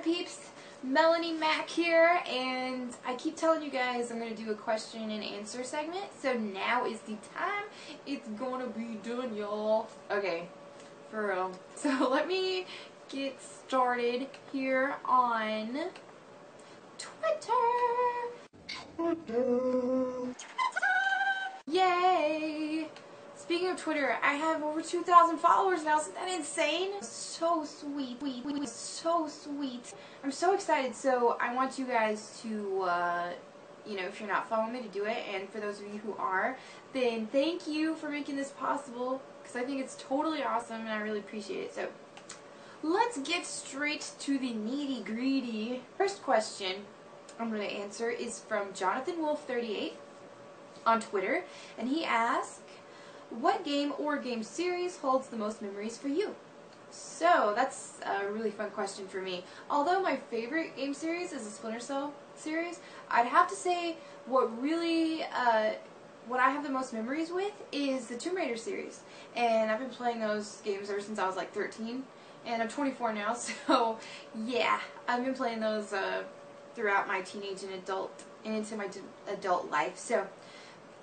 peeps? Melonie Mac here, and I keep telling you guys I'm going to do a question and answer segment, so now is the time. It's gonna be done, y'all. Okay, for real. So let me get started here on Twitter. Yay! Speaking of Twitter, I have over 2,000 followers now. Isn't that insane? So sweet. So sweet. I'm so excited. So I want you guys to, you know, if you're not following me, to do it. And for those of you who are, then thank you for making this possible, because I think it's totally awesome and I really appreciate it. So let's get straight to the nitty-gritty. First question I'm going to answer is from Jonathan Wolf 38 on Twitter, and he asked, what game or game series holds the most memories for you? So that's a really fun question for me. Although my favorite game series is the Splinter Cell series, I'd have to say what I have the most memories with is the Tomb Raider series. And I've been playing those games ever since I was like 13, and I'm 24 now, so yeah, I've been playing those throughout my teenage and into my adult life. So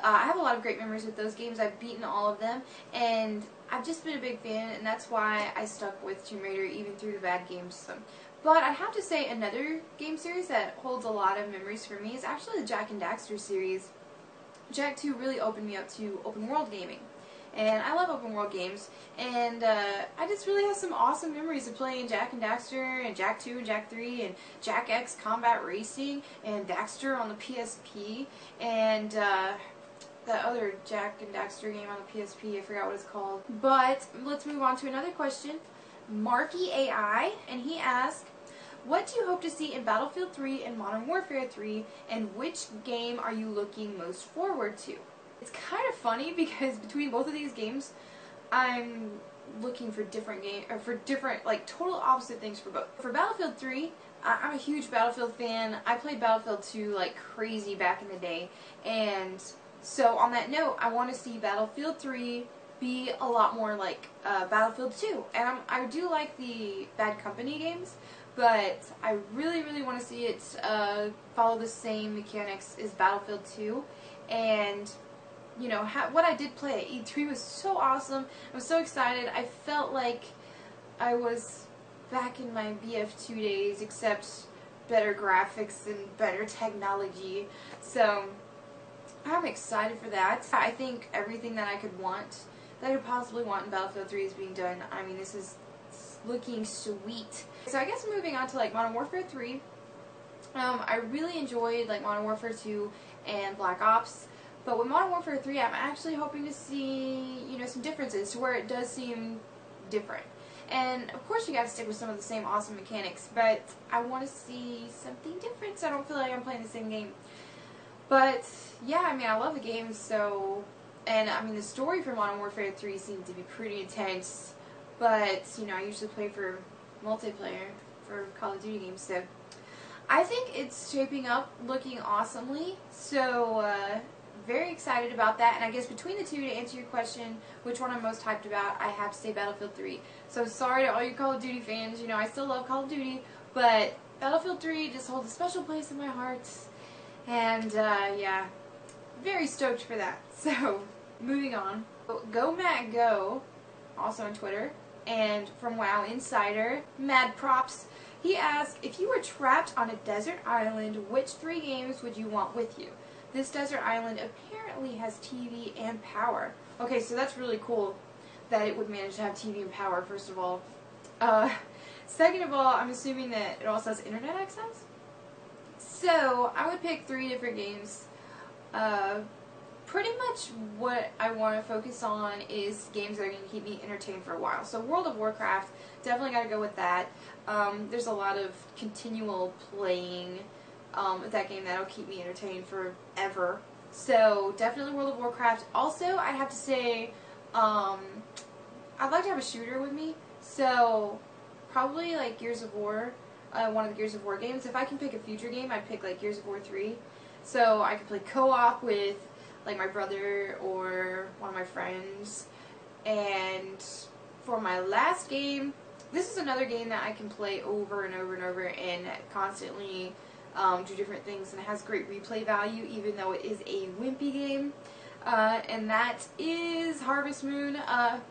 I have a lot of great memories with those games. I've beaten all of them, and I've just been a big fan, and that's why I stuck with Tomb Raider even through the bad games. But I'd have to say another game series that holds a lot of memories for me is actually the Jak and Daxter series. Jak 2 really opened me up to open world gaming, and I love open world games, and I just really have some awesome memories of playing Jak and Daxter, and Jak 2 and Jak 3, and Jak X Combat Racing, and Daxter on the PSP, and that other Jak and Daxter game on the PSP, I forgot what it's called. But let's move on to another question. Marky AI, and he asked, what do you hope to see in Battlefield 3 and Modern Warfare 3, and which game are you looking most forward to? It's kind of funny because between both of these games, I'm looking for different like total opposite things for both. For Battlefield 3, I'm a huge Battlefield fan. I played Battlefield 2 like crazy back in the day, and so on that note, I want to see Battlefield 3 be a lot more like Battlefield 2. And I do like the Bad Company games, but I really want to see it follow the same mechanics as Battlefield 2. And you know, what I did play at E3 was so awesome. I was so excited. I felt like I was back in my BF2 days, except better graphics and better technology. So I'm excited for that. I think everything that I could possibly want in Battlefield 3 is being done. I mean, this is looking sweet. So I guess moving on to like Modern Warfare 3, I really enjoyed like Modern Warfare 2 and Black Ops. But with Modern Warfare 3, I'm actually hoping to see, you know, some differences to where it does seem different. And of course you gotta stick with some of the same awesome mechanics, but I want to see something different so I don't feel like I'm playing the same game. But yeah, I mean, I love the game, so, and I mean, the story for Modern Warfare 3 seemed to be pretty intense, but, you know, I usually play for multiplayer for Call of Duty games, so I think it's shaping up looking awesomely, so very excited about that. And I guess between the two, to answer your question, which one I'm most hyped about, I have to say Battlefield 3. So sorry to all you Call of Duty fans, you know, I still love Call of Duty, but Battlefield 3 just holds a special place in my heart. And, yeah, very stoked for that. So, moving on. Go Matt Go, also on Twitter, and from WoW Insider, Mad Props, he asked, if you were trapped on a desert island, which 3 games would you want with you? This desert island apparently has TV and power. Okay, so that's really cool that it would manage to have TV and power, first of all. Second of all, I'm assuming that it also has internet access? So, I would pick 3 different games. Pretty much what I want to focus on is games that are going to keep me entertained for a while. So World of Warcraft, definitely got to go with that. There's a lot of continual playing with that game that'll keep me entertained forever. So definitely World of Warcraft. Also, I'd have to say, I'd like to have a shooter with me. So probably like Gears of War. One of the Gears of War games. If I can pick a future game, I'd pick like Gears of War 3. So I could play co-op with like my brother or one of my friends. And for my last game, this is another game that I can play over and over and over and constantly do different things, and it has great replay value even though it is a wimpy game. And that is Harvest Moon.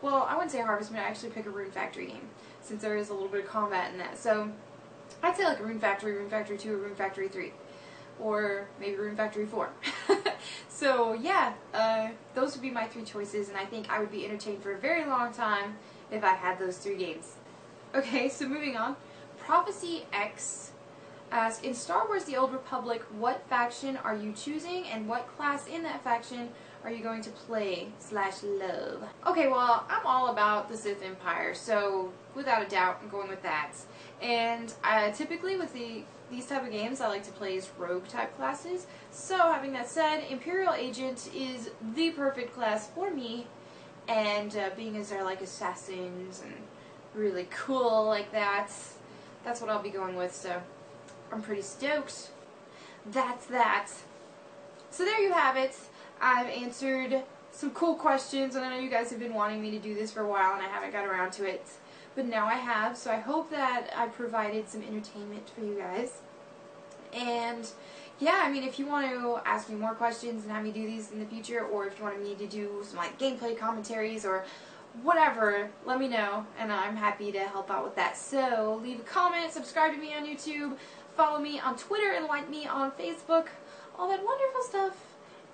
Well, I wouldn't say Harvest Moon, I actually pick a Rune Factory game, since there is a little bit of combat in that. So, I'd say like a Rune Factory 2, or Rune Factory 3. Or maybe Rune Factory 4. So, yeah, those would be my 3 choices, and I think I would be entertained for a very long time if I had those 3 games. Okay, so moving on. Prophecy X asks, in Star Wars The Old Republic, what faction are you choosing, and what class in that faction are you going to play/love? Okay, well, I'm all about the Sith Empire, so without a doubt, I'm going with that. And typically with these type of games, I like to play as rogue type classes. So, having that said, Imperial Agent is the perfect class for me, and being as they're like assassins and really cool like that, that's what I'll be going with, so I'm pretty stoked. That's that. So there you have it. I've answered some cool questions, and I know you guys have been wanting me to do this for a while, and I haven't got around to it. But now I have, so I hope that I provided some entertainment for you guys. And yeah, I mean, if you want to ask me more questions and have me do these in the future, or if you want me to do some like gameplay commentaries or whatever, let me know, and I'm happy to help out with that. So leave a comment, subscribe to me on YouTube, follow me on Twitter, and like me on Facebook, all that wonderful stuff.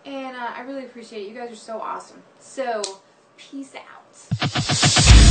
And I really appreciate it. You guys are so awesome. So, peace out.